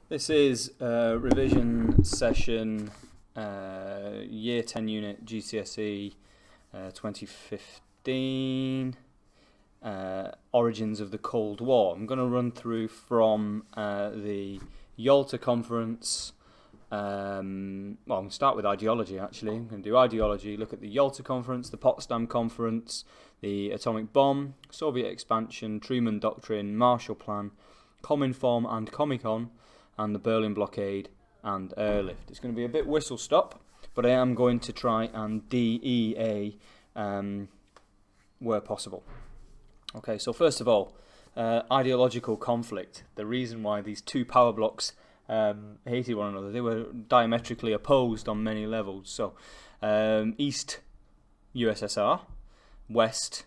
This is revision session year 10 unit GCSE 2015 Origins of the Cold War. I'm going to run through from the Yalta Conference. I'm going to start with ideology actually. I'm going to do ideology, look at the Yalta Conference, the Potsdam Conference, the atomic bomb, Soviet expansion, Truman Doctrine, Marshall Plan, Cominform and Comecon, and the Berlin Blockade and airlift. It's going to be a bit whistle stop, but I am going to try and DEA where possible. Okay, so first of all, ideological conflict. The reason why these two power blocks hated one another, they were diametrically opposed on many levels. So, East USSR, West,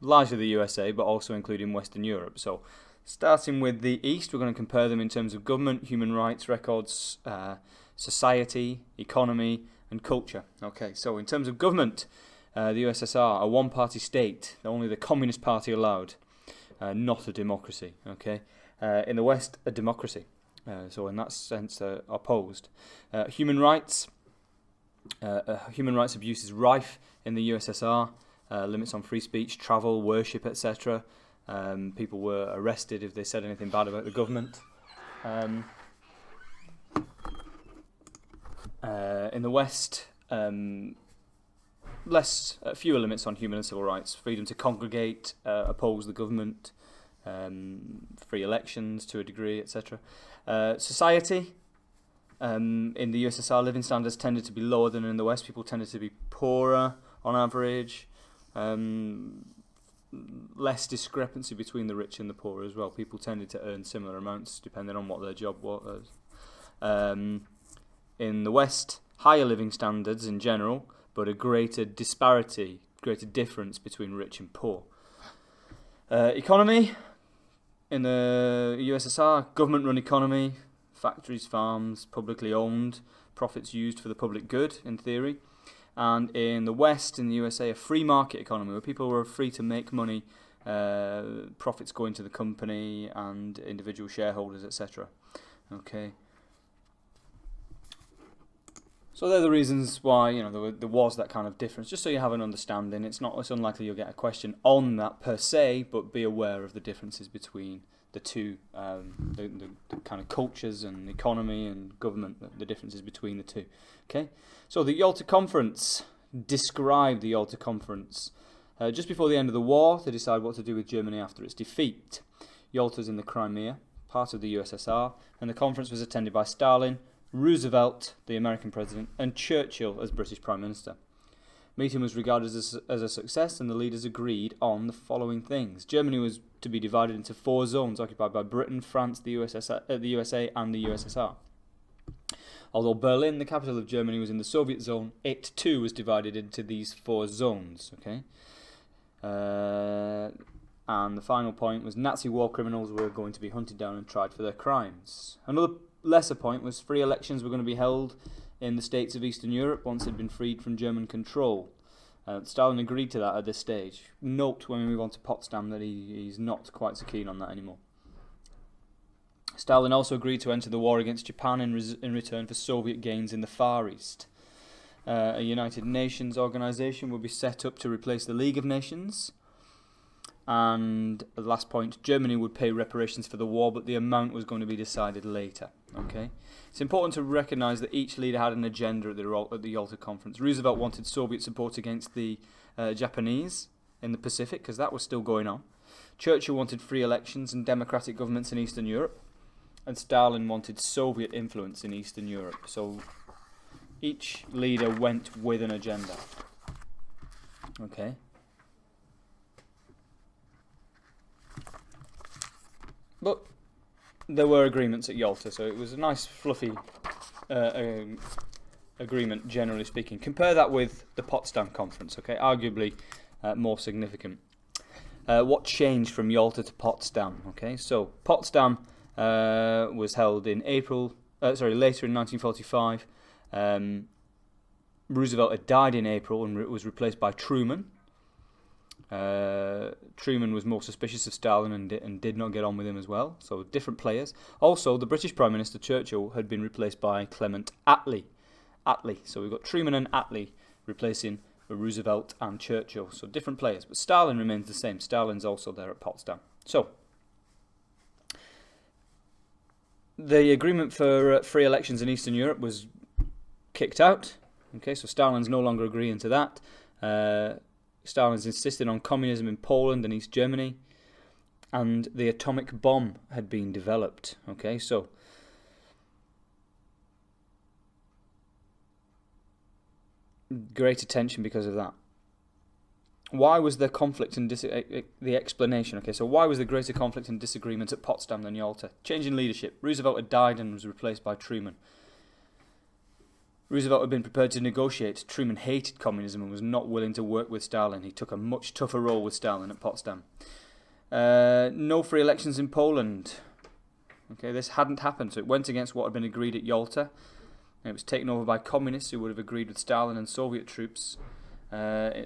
largely the USA, but also including Western Europe. So, starting with the East, we're going to compare them in terms of government, human rights records, society, economy, and culture. Okay, so in terms of government, the USSR, a one-party state, only the Communist Party allowed, not a democracy. Okay, in the West, a democracy. So in that sense, opposed. Human rights abuse is rife in the USSR. Limits on free speech, travel, worship, etc. People were arrested if they said anything bad about the government. In the West, fewer limits on human and civil rights. Freedom to congregate, oppose the government, free elections to a degree, etc. Society, in the USSR, living standards tended to be lower than in the West. People tended to be poorer on average. Less discrepancy between the rich and the poor as well. People tended to earn similar amounts depending on what their job was. In the West, higher living standards in general, but a greater disparity, greater difference between rich and poor. Economy, in the USSR, government-run economy, factories, farms, publicly owned, profits used for the public good, in theory. And in the West, in the USA, a free market economy where people were free to make money, profits going to the company and individual shareholders, etc. Okay. So they're the reasons why there was that kind of difference. Just so you have an understanding, it's unlikely you'll get a question on that per se, but be aware of the differences between the two, the kind of cultures and economy and government, the differences between the two. Okay, so the Yalta Conference. Describe the Yalta Conference. Just before the end of the war, they decide what to do with Germany after its defeat. Yalta's in the Crimea, part of the USSR, and the conference was attended by Stalin, Roosevelt, the American president, and Churchill as British Prime Minister. Meeting was regarded as a success, and the leaders agreed on the following things. Germany was to be divided into 4 zones occupied by Britain, France, the USA, and the USSR. Although Berlin, the capital of Germany, was in the Soviet zone, it too was divided into these 4 zones. Okay, and the final point was Nazi war criminals were going to be hunted down and tried for their crimes. Another lesser point was free elections were going to be held in the states of Eastern Europe once it had been freed from German control. Stalin agreed to that at this stage. Note when we move on to Potsdam that he's not quite so keen on that anymore. Stalin also agreed to enter the war against Japan in return for Soviet gains in the Far East. A United Nations organization would be set up to replace the League of Nations. And the last point, Germany would pay reparations for the war, but the amount was going to be decided later. Okay, it's important to recognise that each leader had an agenda at the Yalta Conference. Roosevelt wanted Soviet support against the Japanese in the Pacific, because that was still going on. Churchill wanted free elections and democratic governments in Eastern Europe. And Stalin wanted Soviet influence in Eastern Europe. So each leader went with an agenda. Okay. But there were agreements at Yalta, so it was a nice fluffy agreement, generally speaking. Compare that with the Potsdam Conference, okay? Arguably more significant. What changed from Yalta to Potsdam? Okay, so Potsdam was held in later in 1945. Roosevelt had died in April and was replaced by Truman. Truman was more suspicious of Stalin and did not get on with him as well. So different players. Also, the British Prime Minister Churchill had been replaced by Clement Attlee. So we've got Truman and Attlee replacing Roosevelt and Churchill. So different players. But Stalin remains the same. Stalin's also there at Potsdam. So the agreement for free elections in Eastern Europe was kicked out. Okay, so Stalin's no longer agreeing to that. Stalin's insisting on communism in Poland and East Germany, and the atomic bomb had been developed. Okay, so great attention because of that. Why was there conflict and the explanation? Okay, so why was there greater conflict and disagreement at Potsdam than Yalta? Change in leadership. Roosevelt had died and was replaced by Truman. Roosevelt had been prepared to negotiate. Truman hated communism and was not willing to work with Stalin. He took a much tougher role with Stalin at Potsdam. No free elections in Poland. Okay, this hadn't happened, so it went against what had been agreed at Yalta. It was taken over by communists who would have agreed with Stalin and Soviet troops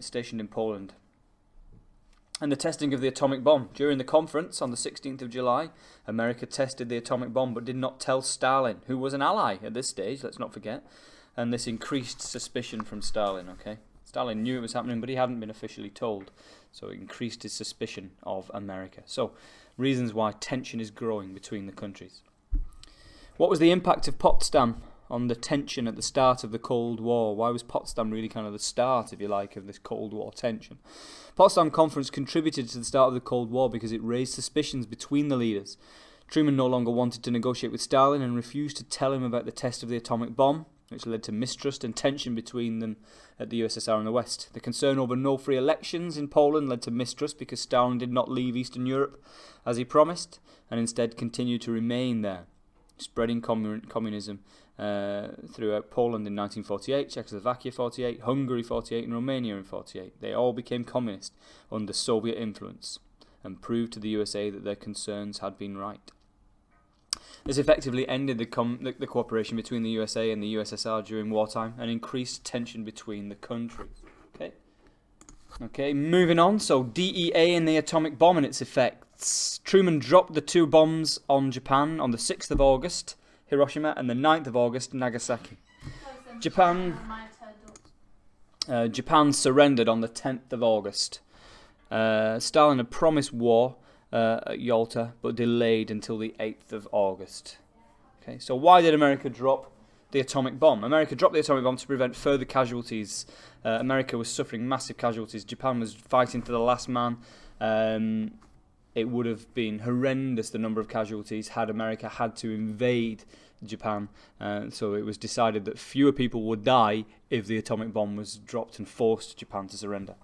stationed in Poland. And the testing of the atomic bomb. During the conference on the 16th of July, America tested the atomic bomb but did not tell Stalin, who was an ally at this stage, let's not forget. And this increased suspicion from Stalin, okay? Stalin knew it was happening, but he hadn't been officially told. So it increased his suspicion of America. So, reasons why tension is growing between the countries. What was the impact of Potsdam on the tension at the start of the Cold War? Why was Potsdam really kind of the start, if you like, of this Cold War tension? Potsdam Conference contributed to the start of the Cold War because it raised suspicions between the leaders. Truman no longer wanted to negotiate with Stalin and refused to tell him about the test of the atomic bomb, which led to mistrust and tension between them at the USSR and the West. The concern over no free elections in Poland led to mistrust because Stalin did not leave Eastern Europe as he promised, and instead continued to remain there, spreading communism throughout Poland in 1948, Czechoslovakia 48, Hungary 48, and Romania in 48. They all became communist under Soviet influence and proved to the USA that their concerns had been right. This effectively ended the cooperation between the USA and the USSR during wartime and increased tension between the countries. Okay, moving on. So DEA and the atomic bomb and its effects. Truman dropped the two bombs on Japan on the 6th of August, Hiroshima, and the 9th of August, Nagasaki. Japan surrendered on the 10th of August. Stalin had promised war at Yalta, but delayed until the 8th of August. Okay, so why did America drop the atomic bomb? America dropped the atomic bomb to prevent further casualties. America was suffering massive casualties. Japan was fighting to the last man. It would have been horrendous, the number of casualties, had America had to invade Japan. So it was decided that fewer people would die if the atomic bomb was dropped and forced Japan to surrender.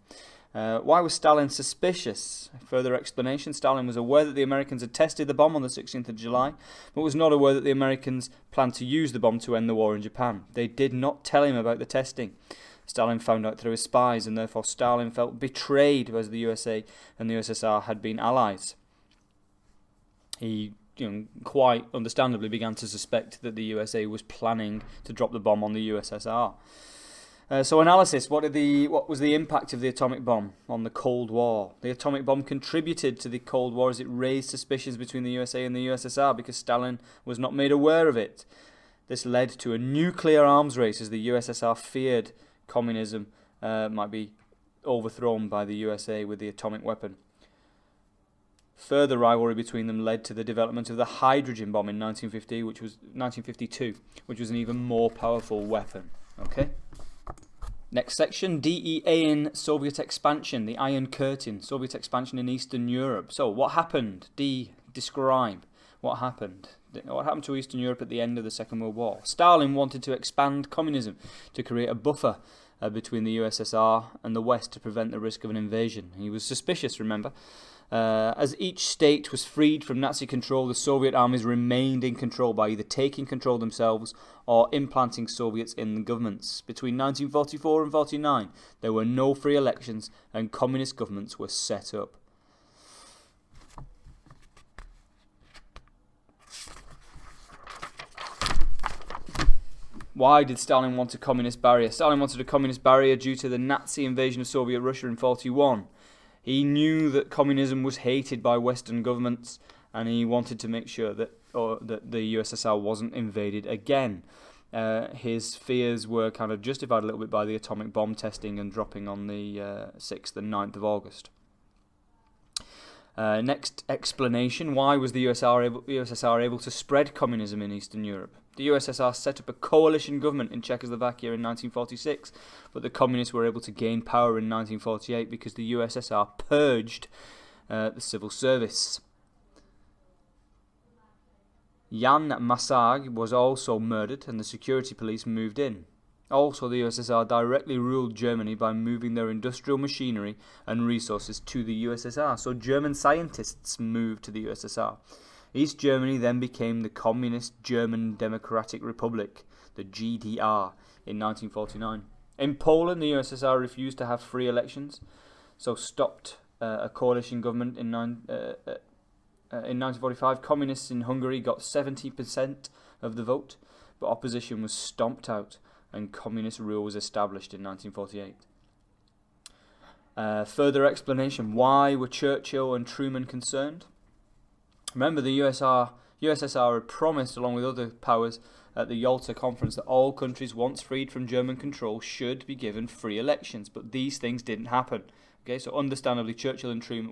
Why was Stalin suspicious? Further explanation. Stalin was aware that the Americans had tested the bomb on the 16th of July, but was not aware that the Americans planned to use the bomb to end the war in Japan. They did not tell him about the testing. Stalin found out through his spies, and therefore Stalin felt betrayed as the USA and the USSR had been allies. He quite understandably began to suspect that the USA was planning to drop the bomb on the USSR. So analysis, what was the impact of the atomic bomb on the Cold War? The atomic bomb contributed to the Cold War as it raised suspicions between the USA and the USSR because Stalin was not made aware of it. This led to a nuclear arms race as the USSR feared communism might be overthrown by the USA with the atomic weapon. Further rivalry between them led to the development of the hydrogen bomb in 1952, which was an even more powerful weapon. Okay. Next section, DEA in Soviet expansion, the Iron Curtain, Soviet expansion in Eastern Europe. So, what happened? Describe what happened. What happened to Eastern Europe at the end of the Second World War? Stalin wanted to expand communism to create a buffer between the USSR and the West to prevent the risk of an invasion. He was suspicious, remember. As each state was freed from Nazi control, the Soviet armies remained in control by either taking control themselves or implanting Soviets in the governments. Between 1944 and 1949, there were no free elections and communist governments were set up. Why did Stalin want a communist barrier? Stalin wanted a communist barrier due to the Nazi invasion of Soviet Russia in 1941. He knew that communism was hated by Western governments, and he wanted to make sure that the USSR wasn't invaded again. His fears were kind of justified a little bit by the atomic bomb testing and dropping on the 6th and 9th of August. Next explanation: why was the USSR able to spread communism in Eastern Europe? The USSR set up a coalition government in Czechoslovakia in 1946, but the communists were able to gain power in 1948 because the USSR purged the civil service. Jan Masag was also murdered, and the security police moved in. Also, the USSR directly ruled Germany by moving their industrial machinery and resources to the USSR, so German scientists moved to the USSR. East Germany then became the Communist German Democratic Republic, the GDR, in 1949. In Poland, the USSR refused to have free elections, so stopped a coalition government in 1945. Communists in Hungary got 70% of the vote, but opposition was stomped out, and communist rule was established in 1948. Further explanation: why were Churchill and Truman concerned? Remember, the USSR had promised, along with other powers, at the Yalta Conference that all countries once freed from German control should be given free elections, but these things didn't happen. Okay, so understandably, Churchill and Truman...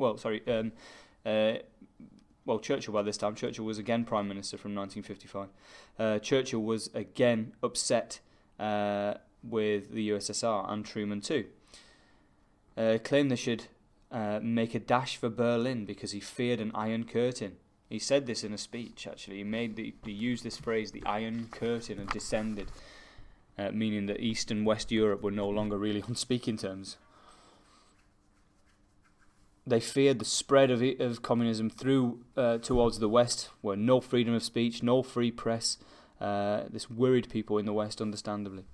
Churchill by this time. Churchill was again Prime Minister from 1955. Churchill was again upset with the USSR, and Truman too. Claimed they should make a dash for Berlin because he feared an Iron Curtain. He said this in a speech, actually. He used this phrase, the Iron Curtain had descended, meaning that East and West Europe were no longer really on speaking terms. They feared the spread of communism through towards the West, where no freedom of speech, no free press. This worried people in the West, understandably.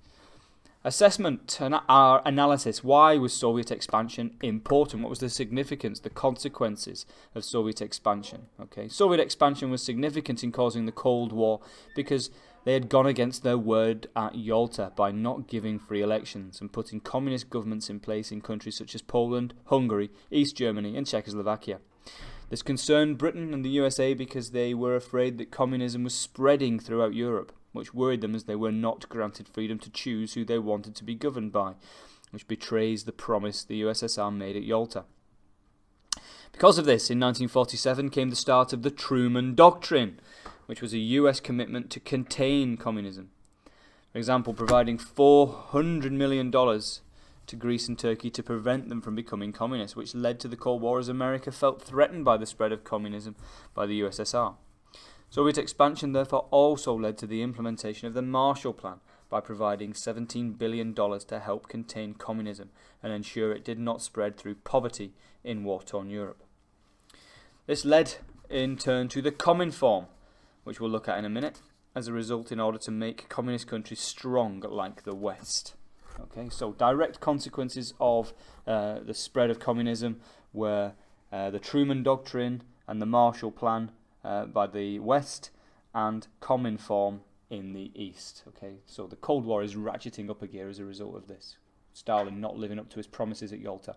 Assessment and our analysis: why was Soviet expansion important? What was the significance, the consequences of Soviet expansion? Okay, Soviet expansion was significant in causing the Cold War because they had gone against their word at Yalta by not giving free elections and putting communist governments in place in countries such as Poland, Hungary, East Germany and Czechoslovakia. This concerned Britain and the USA because they were afraid that communism was spreading throughout Europe, which worried them as they were not granted freedom to choose who they wanted to be governed by, which betrays the promise the USSR made at Yalta. Because of this, in 1947 came the start of the Truman Doctrine, which was a US commitment to contain communism. For example, providing $400 million to Greece and Turkey to prevent them from becoming communist, which led to the Cold War as America felt threatened by the spread of communism by the USSR. Soviet expansion therefore also led to the implementation of the Marshall Plan by providing $17 billion to help contain communism and ensure it did not spread through poverty in war-torn Europe. This led in turn to the Cominform, which we'll look at in a minute, as a result in order to make communist countries strong like the West. Okay, so direct consequences of the spread of communism were the Truman Doctrine and the Marshall Plan by the West, and Cominform in the East. Okay, so the Cold War is ratcheting up a gear as a result of this. Stalin not living up to his promises at Yalta.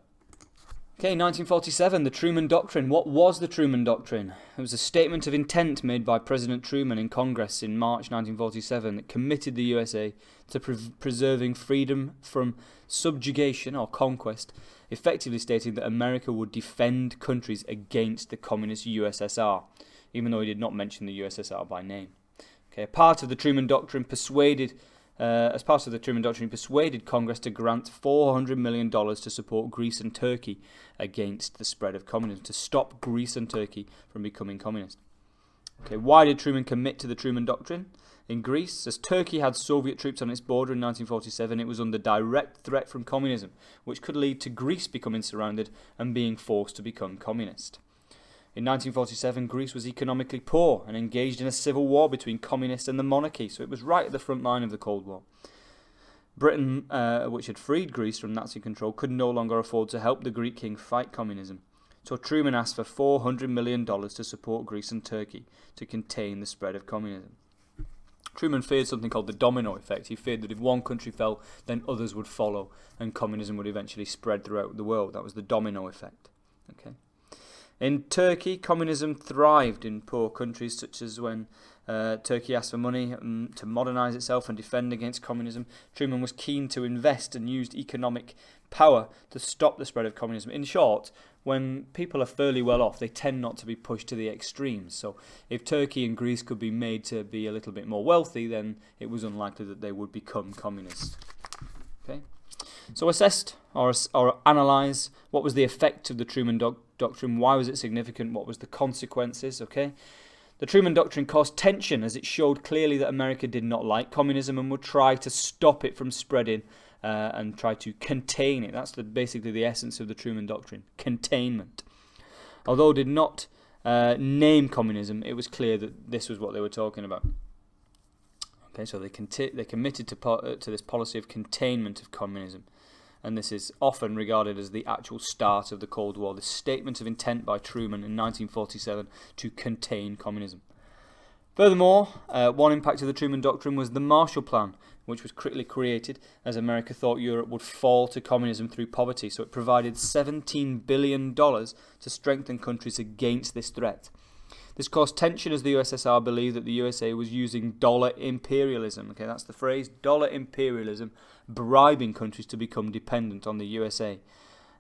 Okay, 1947, the Truman Doctrine. What was the Truman Doctrine? It was a statement of intent made by President Truman in Congress in March 1947 that committed the USA to preserving freedom from subjugation or conquest, effectively stating that America would defend countries against the communist USSR, even though he did not mention the USSR by name. Okay, as part of the Truman Doctrine persuaded Congress to grant $400 million to support Greece and Turkey against the spread of communism, to stop Greece and Turkey from becoming communist. Okay, why did Truman commit to the Truman Doctrine? In Greece, as Turkey had Soviet troops on its border in 1947, it was under direct threat from communism, which could lead to Greece becoming surrounded and being forced to become communist. In 1947, Greece was economically poor and engaged in a civil war between communists and the monarchy, so it was right at the front line of the Cold War. Britain, which had freed Greece from Nazi control, could no longer afford to help the Greek king fight communism. So Truman asked for $400 million to support Greece and Turkey to contain the spread of communism. Truman feared something called the domino effect. He feared that if one country fell, then others would follow, and communism would eventually spread throughout the world. That was the domino effect. Okay. In Turkey, communism thrived in poor countries, such as when Turkey asked for money to modernise itself and defend against communism. Truman was keen to invest and used economic power to stop the spread of communism. In short, when people are fairly well off, they tend not to be pushed to the extremes. So if Turkey and Greece could be made to be a little bit more wealthy, then it was unlikely that they would become communist. Okay. So assessed or analyse what was the effect of the Truman Doctrine, why was it significant, what was the consequences, okay? The Truman Doctrine caused tension as it showed clearly that America did not like communism and would try to stop it from spreading and try to contain it. That's basically the essence of the Truman Doctrine, containment. Although it did not name communism, it was clear that this was what they were talking about. Okay, so they committed to this policy of containment of communism, and this is often regarded as the actual start of the Cold War, the statement of intent by Truman in 1947 to contain communism. Furthermore, one impact of the Truman Doctrine was the Marshall Plan, which was critically created as America thought Europe would fall to communism through poverty, so it provided $17 billion to strengthen countries against this threat. This caused tension as the USSR believed that the USA was using dollar imperialism. Okay, that's the phrase, dollar imperialism, bribing countries to become dependent on the USA.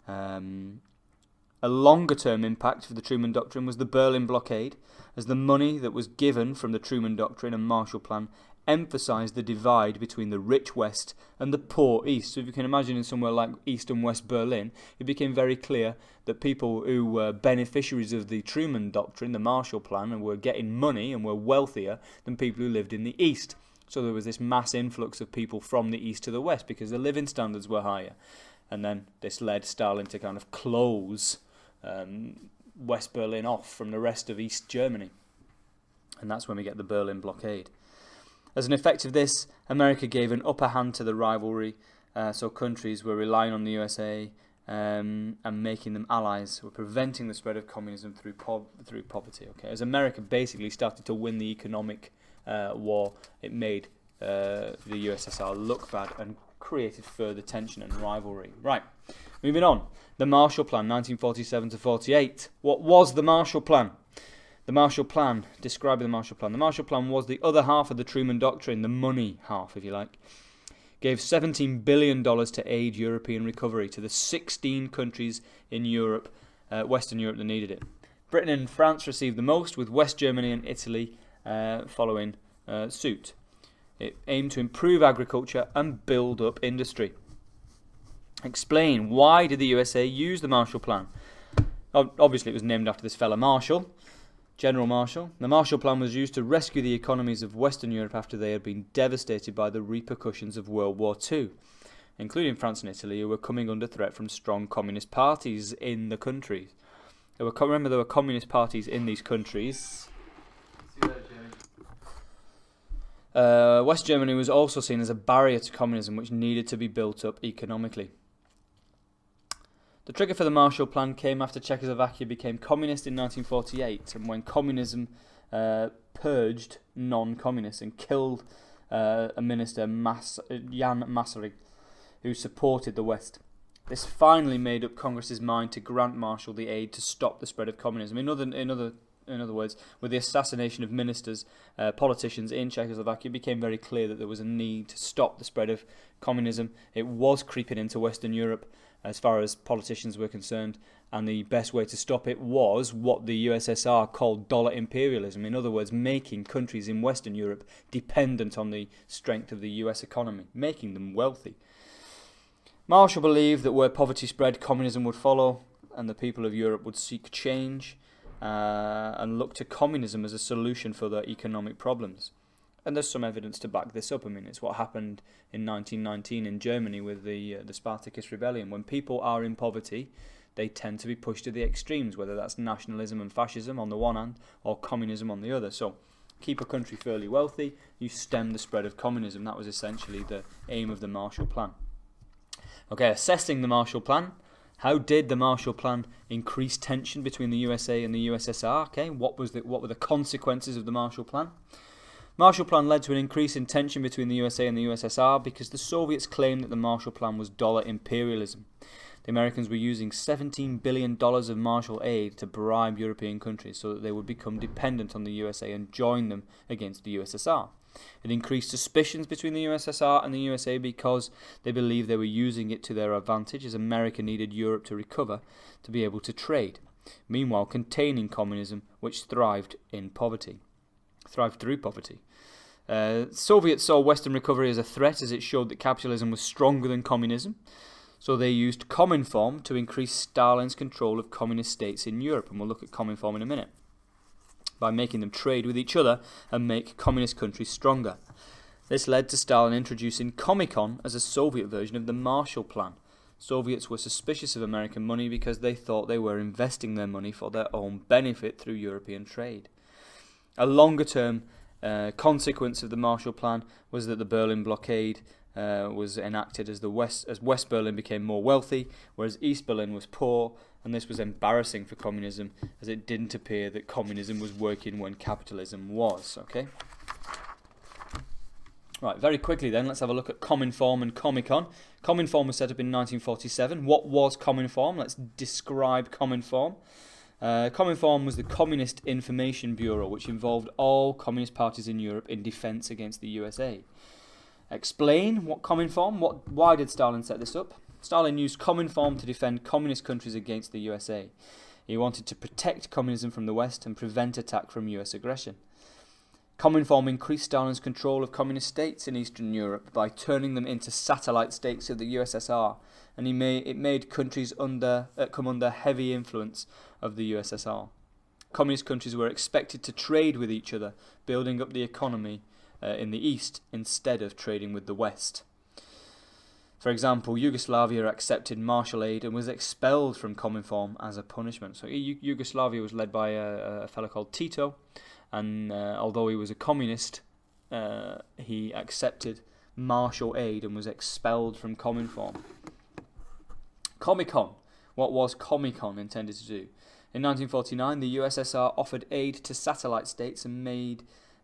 A longer-term impact for the Truman Doctrine was the Berlin Blockade, as the money that was given from the Truman Doctrine and Marshall Plan emphasised the divide between the rich West and the poor East. So if you can imagine in somewhere like East and West Berlin, it became very clear that people who were beneficiaries of the Truman Doctrine, the Marshall Plan, and were getting money and were wealthier than people who lived in the East. So there was this mass influx of people from the East to the West because the living standards were higher. And then this led Stalin to kind of close West Berlin off from the rest of East Germany. And that's when we get the Berlin Blockade. As an effect of this, America gave an upper hand to the rivalry, so countries were relying on the USA and making them allies, were preventing the spread of communism through poverty. Okay, as America basically started to win the economic war, it made the USSR look bad and created further tension and rivalry. Right, moving on. The Marshall Plan, 1947 to 48. What was the Marshall Plan? The Marshall Plan, describing the Marshall Plan. The Marshall Plan was the other half of the Truman Doctrine, the money half, if you like. Gave $17 billion to aid European recovery to the 16 countries in Europe, Western Europe that needed it. Britain and France received the most, with West Germany and Italy following suit. It aimed to improve agriculture and build up industry. Explain, why did the USA use the Marshall Plan? Obviously it was named after this fella Marshall, General Marshall. The Marshall Plan was used to rescue the economies of Western Europe after they had been devastated by the repercussions of World War II, including France and Italy, who were coming under threat from strong communist parties in the countries. Remember, there were communist parties in these countries. West Germany was also seen as a barrier to communism, which needed to be built up economically. The trigger for the Marshall Plan came after Czechoslovakia became communist in 1948, and when communism purged non-communists and killed a minister, Jan Masaryk, who supported the West. This finally made up Congress's mind to grant Marshall the aid to stop the spread of communism. In other words, with the assassination of ministers, politicians in Czechoslovakia, it became very clear that there was a need to stop the spread of communism. It was creeping into Western Europe as far as politicians were concerned, and the best way to stop it was what the USSR called dollar imperialism. In other words, making countries in Western Europe dependent on the strength of the US economy, making them wealthy. Marshall believed that where poverty spread, communism would follow, and the people of Europe would seek change and look to communism as a solution for their economic problems. And there's some evidence to back this up. I mean, it's what happened in 1919 in Germany with the Spartacus Rebellion. When people are in poverty, they tend to be pushed to the extremes, whether that's nationalism and fascism on the one hand or communism on the other. So keep a country fairly wealthy, you stem the spread of communism. That was essentially the aim of the Marshall Plan. Okay, assessing the Marshall Plan. How did the Marshall Plan increase tension between the USA and the USSR? Okay, what were the consequences of the Marshall Plan? Marshall Plan led to an increase in tension between the USA and the USSR because the Soviets claimed that the Marshall Plan was dollar imperialism. The Americans were using $17 billion of Marshall aid to bribe European countries so that they would become dependent on the USA and join them against the USSR. It increased suspicions between the USSR and the USA because they believed they were using it to their advantage, as America needed Europe to recover to be able to trade, meanwhile containing communism, which thrived through poverty. Soviets saw Western recovery as a threat, as it showed that capitalism was stronger than communism. So they used Cominform to increase Stalin's control of communist states in Europe, and we'll look at Cominform in a minute, by making them trade with each other and make communist countries stronger. This led to Stalin introducing Comecon as a Soviet version of the Marshall Plan. Soviets were suspicious of American money because they thought they were investing their money for their own benefit through European trade. A longer-term consequence of the Marshall Plan was that the Berlin Blockade was enacted as West Berlin became more wealthy, whereas East Berlin was poor, and this was embarrassing for communism, as it didn't appear that communism was working when capitalism was. Okay. Right, very quickly then, let's have a look at Cominform and Comecon. Cominform was set up in 1947. What was Cominform? Let's describe Cominform. Cominform was the Communist Information Bureau, which involved all communist parties in Europe in defense against the USA. Explain what Cominform. Why did Stalin set this up? Stalin used Cominform to defend communist countries against the USA. He wanted to protect communism from the West and prevent attack from US aggression. Cominform increased Stalin's control of communist states in Eastern Europe by turning them into satellite states of the USSR, and it made countries come under heavy influence of the USSR. Communist countries were expected to trade with each other, building up the economy in the East instead of trading with the West. For example, Yugoslavia accepted Marshall aid and was expelled from Cominform as a punishment. So Yugoslavia was led by a fellow called Tito, and although he was a communist, he accepted Marshall aid and was expelled from Cominform. Comecon. What was Comecon intended to do? In 1949, the USSR offered aid to satellite states and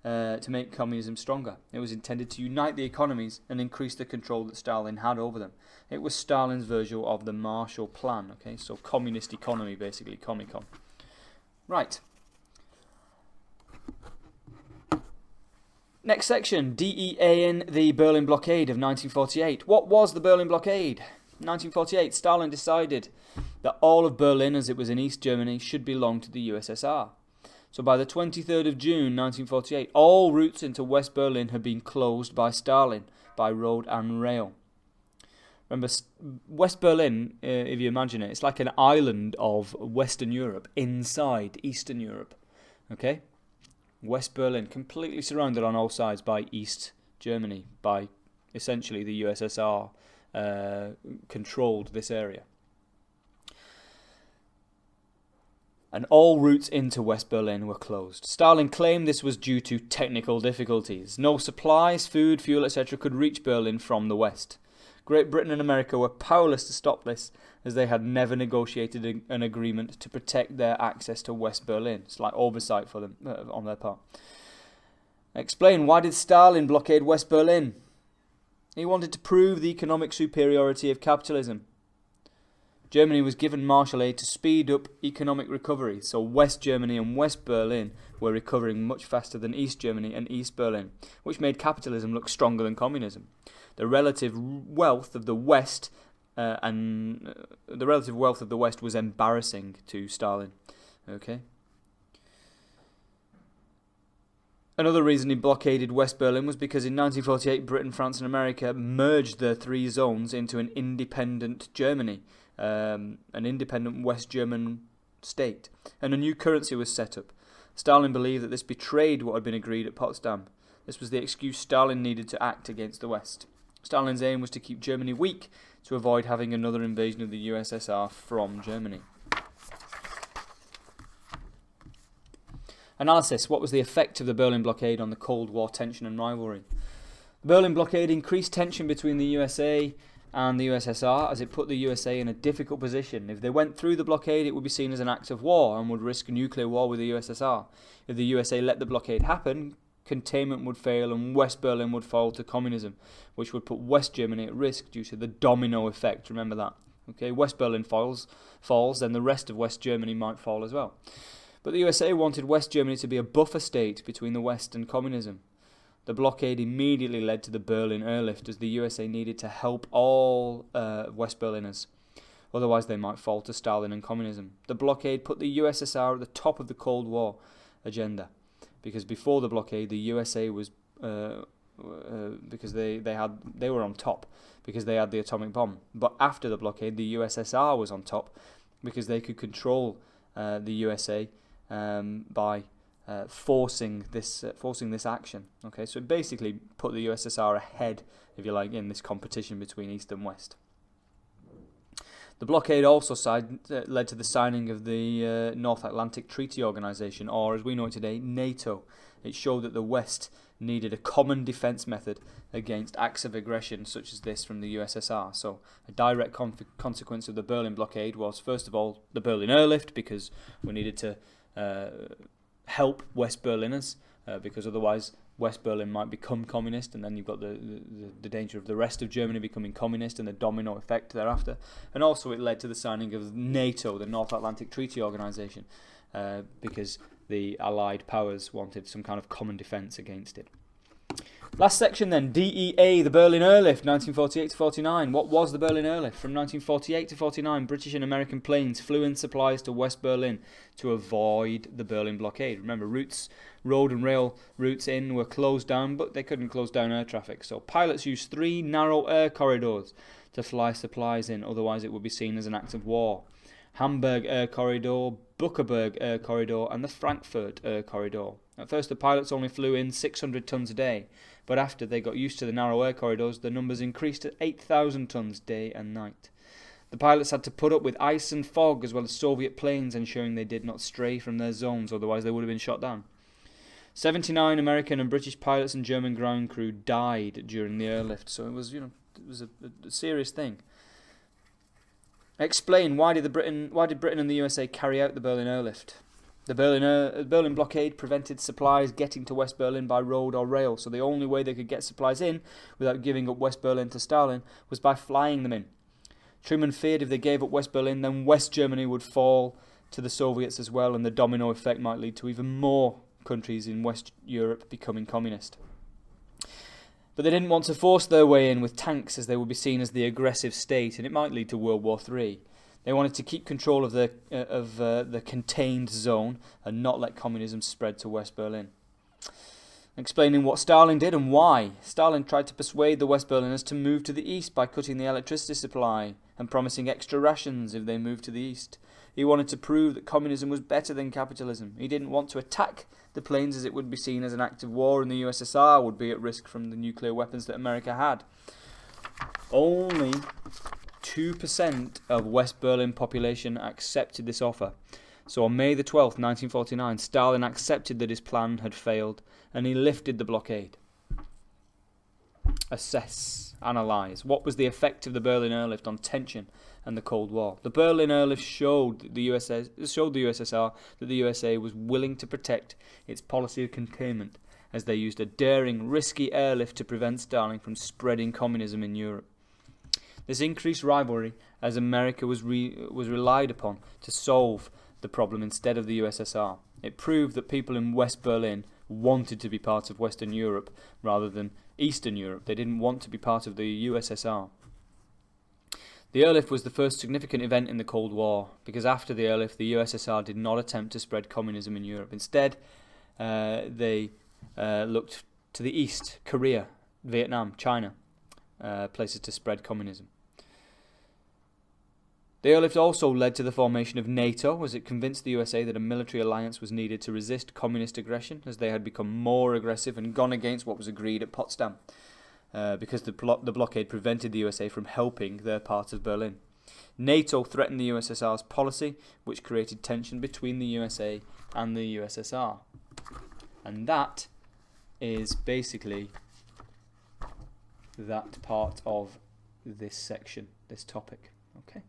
to make communism stronger. It was intended to unite the economies and increase the control that Stalin had over them. It was Stalin's version of the Marshall Plan. Okay, so communist economy, basically, Comecon. Right. Next section, DEA in the Berlin Blockade of 1948. What was the Berlin Blockade? 1948, Stalin decided that all of Berlin, as it was in East Germany, should belong to the USSR. So by the 23rd of June 1948, all routes into West Berlin had been closed by Stalin, by road and rail. Remember, West Berlin, if you imagine it, it's like an island of Western Europe inside Eastern Europe. Okay? West Berlin, completely surrounded on all sides by East Germany, by essentially the USSR controlled this area. And all routes into West Berlin were closed. Stalin claimed this was due to technical difficulties. No supplies, food, fuel, etc. could reach Berlin from the west. Great Britain and America were powerless to stop this, as they had never negotiated an agreement to protect their access to West Berlin. It's like oversight for them on their part. Explain, why did Stalin blockade West Berlin? He wanted to prove the economic superiority of capitalism. Germany was given Marshall aid to speed up economic recovery, so West Germany and West Berlin were recovering much faster than East Germany and East Berlin, which made capitalism look stronger than communism. The relative wealth of the West was embarrassing to Stalin. Okay. Another reason he blockaded West Berlin was because in 1948 Britain, France and America merged their three zones into an independent Germany, an independent West German state, and a new currency was set up. Stalin believed that this betrayed what had been agreed at Potsdam. This was the excuse Stalin needed to act against the West. Stalin's aim was to keep Germany weak to avoid having another invasion of the USSR from Germany. Analysis. What was the effect of the Berlin Blockade on the Cold War tension and rivalry? The Berlin Blockade increased tension between the USA and the USSR, as it put the USA in a difficult position. If they went through the blockade, it would be seen as an act of war and would risk nuclear war with the USSR. If the USA let the blockade happen, containment would fail and West Berlin would fall to communism, which would put West Germany at risk due to the domino effect. Remember that. Okay, West Berlin falls, then the rest of West Germany might fall as well. But the USA wanted West Germany to be a buffer state between the West and communism. The blockade immediately led to the Berlin airlift, as the USA needed to help all West Berliners. Otherwise they might fall to Stalin and communism. The blockade put the USSR at the top of the Cold War agenda, because before the blockade the USA was because they were on top because they had the atomic bomb. But after the blockade the USSR was on top because they could control the USA by forcing this action. Okay, so it basically put the USSR ahead, if you like, in this competition between East and West. The blockade also led to the signing of the North Atlantic Treaty Organization, or as we know it today, NATO. It showed that the West needed a common defense method against acts of aggression such as this from the USSR. So a direct consequence of the Berlin blockade was, first of all, the Berlin airlift, because we needed to help West Berliners, because otherwise West Berlin might become communist, and then you've got the danger of the rest of Germany becoming communist and the domino effect thereafter. And also it led to the signing of NATO, the North Atlantic Treaty Organization, because the Allied powers wanted some kind of common defence against it. Last section then, DEA, the Berlin Airlift, 1948 to 49. What was the Berlin Airlift? From 1948 to 49, British and American planes flew in supplies to West Berlin to avoid the Berlin blockade. Remember, road and rail routes in were closed down, but they couldn't close down air traffic. So pilots used 3 narrow air corridors to fly supplies in, otherwise it would be seen as an act of war. Hamburg Air Corridor, Buckerberg Air Corridor, and the Frankfurt Air Corridor. At first the pilots only flew in 600 tons a day, but after they got used to the narrow air corridors, the numbers increased to 8,000 tons day and night. The pilots had to put up with ice and fog as well as Soviet planes, ensuring they did not stray from their zones, otherwise they would have been shot down. 79 American and British pilots and German ground crew died during the airlift, so it was a serious thing. Explain, why did Britain and the USA carry out the Berlin airlift? The Berlin blockade prevented supplies getting to West Berlin by road or rail, so the only way they could get supplies in without giving up West Berlin to Stalin was by flying them in. Truman feared if they gave up West Berlin, then West Germany would fall to the Soviets as well, and the domino effect might lead to even more countries in West Europe becoming communist. But they didn't want to force their way in with tanks, as they would be seen as the aggressive state, and it might lead to World War III. They wanted to keep control of the contained zone and not let communism spread to West Berlin. Explaining what Stalin did and why. Stalin tried to persuade the West Berliners to move to the east by cutting the electricity supply and promising extra rations if they moved to the east. He wanted to prove that communism was better than capitalism. He didn't want to attack the planes, as it would be seen as an act of war, and the USSR would be at risk from the nuclear weapons that America had. Only 2% of West Berlin population accepted this offer. So on May the 12th, 1949, Stalin accepted that his plan had failed, and he lifted the blockade. Assess, analyse. What was the effect of the Berlin airlift on tension and the Cold War? The Berlin airlift showed the USSR that the USA was willing to protect its policy of containment, as they used a daring, risky airlift to prevent Stalin from spreading communism in Europe. This increased rivalry, as America was relied upon to solve the problem instead of the USSR. It proved that people in West Berlin wanted to be part of Western Europe rather than Eastern Europe. They didn't want to be part of the USSR. The airlift was the first significant event in the Cold War, because after the airlift the USSR did not attempt to spread communism in Europe. Instead, they looked to the east, Korea, Vietnam, China, places to spread communism. The airlift also led to the formation of NATO, as it convinced the USA that a military alliance was needed to resist communist aggression, as they had become more aggressive and gone against what was agreed at Potsdam, because the blockade prevented the USA from helping their part of Berlin. NATO threatened the USSR's policy, which created tension between the USA and the USSR. And that is basically that part of this section, this topic. Okay.